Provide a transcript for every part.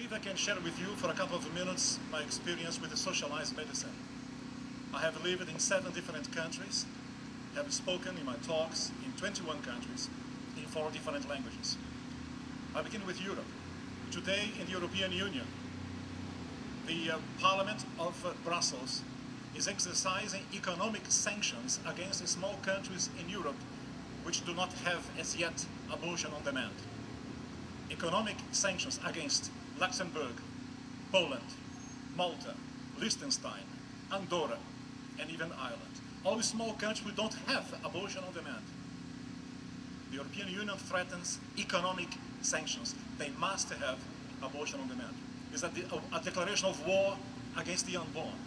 believe I can share with you for a couple of minutes my experience with the socialized medicine. I have lived in 7 different countries, have spoken in my talks in 21 countries, in 4 different languages. I begin with Europe. Today in the European Union, the Parliament of Brussels is exercising economic sanctions against small countries in Europe which do not have as yet abortion on demand. Economic sanctions against Luxembourg, Poland, Malta, Liechtenstein, Andorra, and even Ireland. All small countries who don't have abortion on demand. The European Union threatens economic sanctions. They must have abortion on demand. It's a declaration of war against the unborn,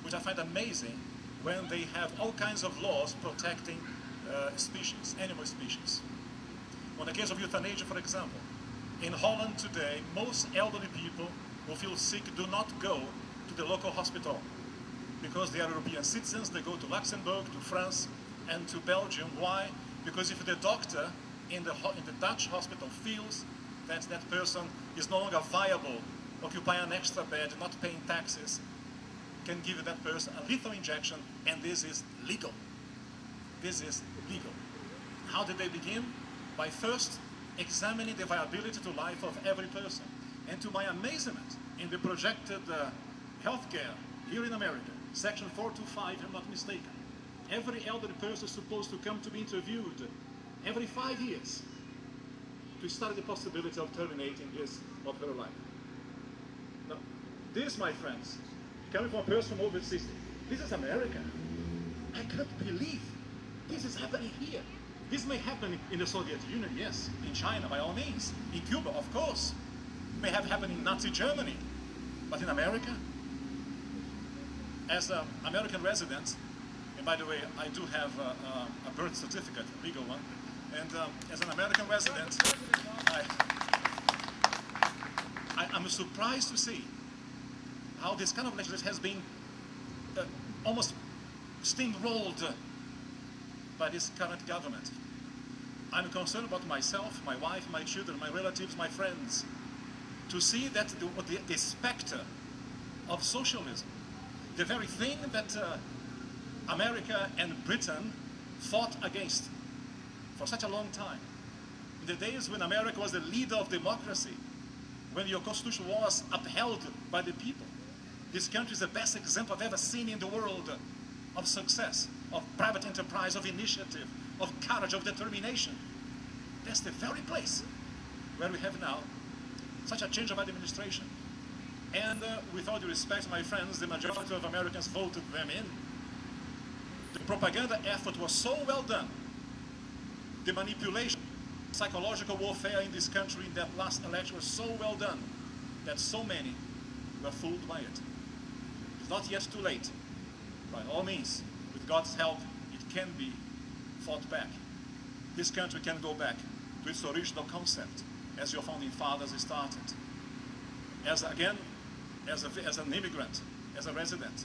which I find amazing when they have all kinds of laws protecting species, animal species. On the case of euthanasia, for example, in Holland today, most elderly people who feel sick do not go to the local hospital because they are European citizens. They go to Luxembourg, to France, and to Belgium. Why? Because if the doctor in the Dutch hospital feels that that person is no longer viable, occupying an extra bed, not paying taxes, can give that person a lethal injection, and this is legal. This is legal. How did they begin? By first examining the viability to life of every person. And to my amazement, in the projected healthcare here in America, Section 425, if I'm not mistaken, every elderly person is supposed to come to be interviewed every 5 years to study the possibility of terminating his or her life. Now, this, my friends, coming from a person from over 60, this is America. I can't believe this is happening here. This may happen in the Soviet Union, yes. In China, by all means. In Cuba, of course. It may have happened in Nazi Germany. But in America? As an American resident, and by the way, I do have a birth certificate, a legal one, and as an American resident, I'm surprised to see how this kind of legislation has been almost steamrolled by this current government. I'm concerned about myself, my wife, my children, my relatives, my friends, to see that the specter of socialism, the very thing that America and Britain fought against for such a long time. In the days when America was the leader of democracy, when your constitution was upheld by the people, this country is the best example I've ever seen in the world of success, of private enterprise, of initiative, of courage, of determination. That's the very place where we have now such a change of administration. And with all due respect, my friends, the majority of Americans voted them in. The propaganda effort was so well done. The manipulation, psychological warfare in this country in that last election was so well done that so many were fooled by it. It's not yet too late. By all means, with God's help, it can be fought back. This country can go back to its original concept, as your founding fathers started. As an immigrant, as a resident.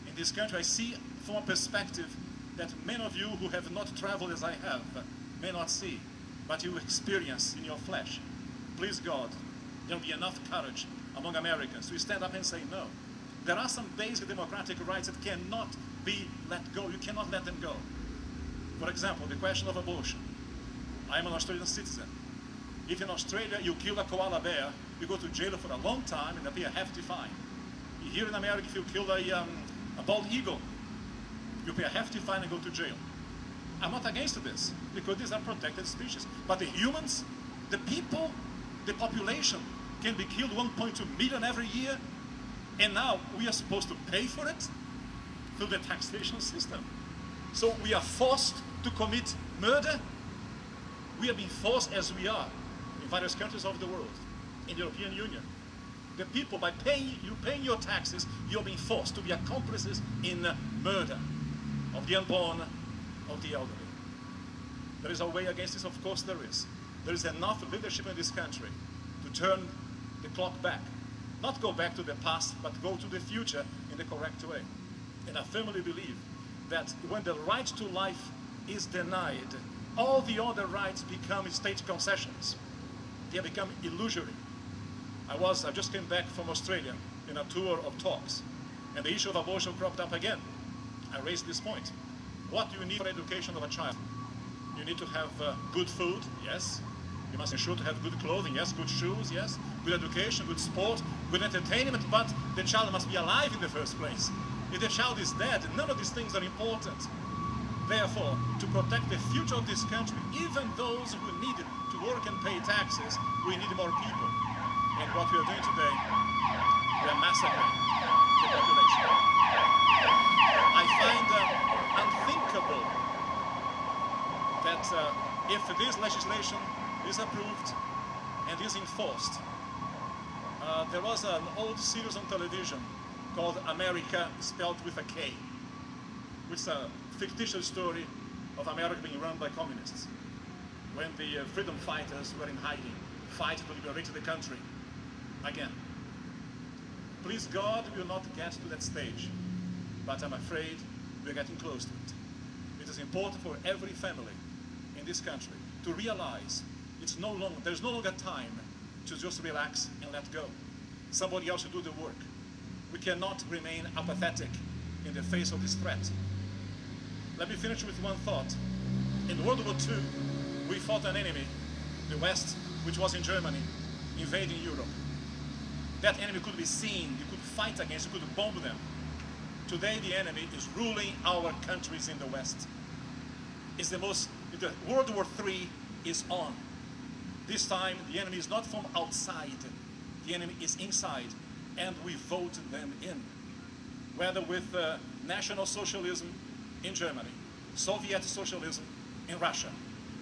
In this country, I see from a perspective that many of you who have not traveled as I have may not see, but you experience in your flesh. Please God, there will be enough courage among Americans to stand up and say no. There are some basic democratic rights that cannot be let go. You cannot let them go. For example, the question of abortion. I am an Australian citizen. If in Australia you kill a koala bear, you go to jail for a long time and pay a hefty fine. Here in America, if you kill a bald eagle, you pay a hefty fine and go to jail. I'm not against this, because these are protected species. But the humans, the people, the population can be killed 1.2 million every year, and now we are supposed to pay for it through the taxation system. So we are forced to commit murder. We are being forced, as we are in various countries of the world, in the European Union. The people, by paying your taxes, you're being forced to be accomplices in murder of the unborn, of the elderly. There is a way against this, of course there is. There is enough leadership in this country to turn the clock back. Not go back to the past, but go to the future in the correct way. And I firmly believe that when the right to life is denied, all the other rights become state concessions. They become illusory. I just came back from Australia in a tour of talks, and the issue of abortion cropped up again. I raised this point. What do you need for education of a child? You need to have good food, yes. You must ensure to have good clothing, yes. Good shoes, yes. Good education, good sport, good entertainment, but the child must be alive in the first place. If the child is dead, none of these things are important. Therefore, to protect the future of this country, even those who need to work and pay taxes, we need more people. And what we are doing today, we are massacring the population. I find unthinkable that if this legislation is approved and is enforced, there was an old series on television called America spelled with a K, which is a fictitious story of America being run by communists, when the freedom fighters were in hiding, fighting to liberate the country again. Please God, we will not get to that stage, but I'm afraid we're getting close to it. It is important for every family in this country to realize there's no longer time to just relax and let go. Somebody else should do the work. We cannot remain apathetic in the face of this threat. Let me finish with one thought. In World War II, we fought an enemy, the West, which was in Germany, invading Europe. That enemy could be seen, you could fight against, you could bomb them. Today the enemy is ruling our countries in the West. The World War III is on. This time the enemy is not from outside, the enemy is inside, and we vote them in. Whether with National Socialism in Germany, Soviet Socialism in Russia,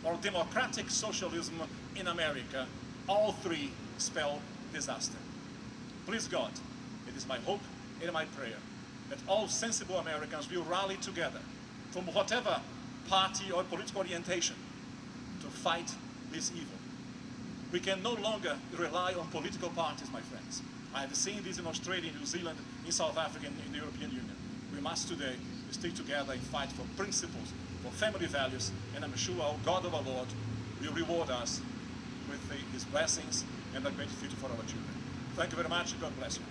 or Democratic Socialism in America, all three spell disaster. Please God, it is my hope and my prayer that all sensible Americans will rally together from whatever party or political orientation to fight this evil. We can no longer rely on political parties, my friends. I have seen this in Australia, New Zealand, in South Africa, and in the European Union. We must today stick together and fight for principles, for family values, and I'm sure our God of our Lord will reward us with His blessings and a great future for our children. Thank you very much, and God bless you.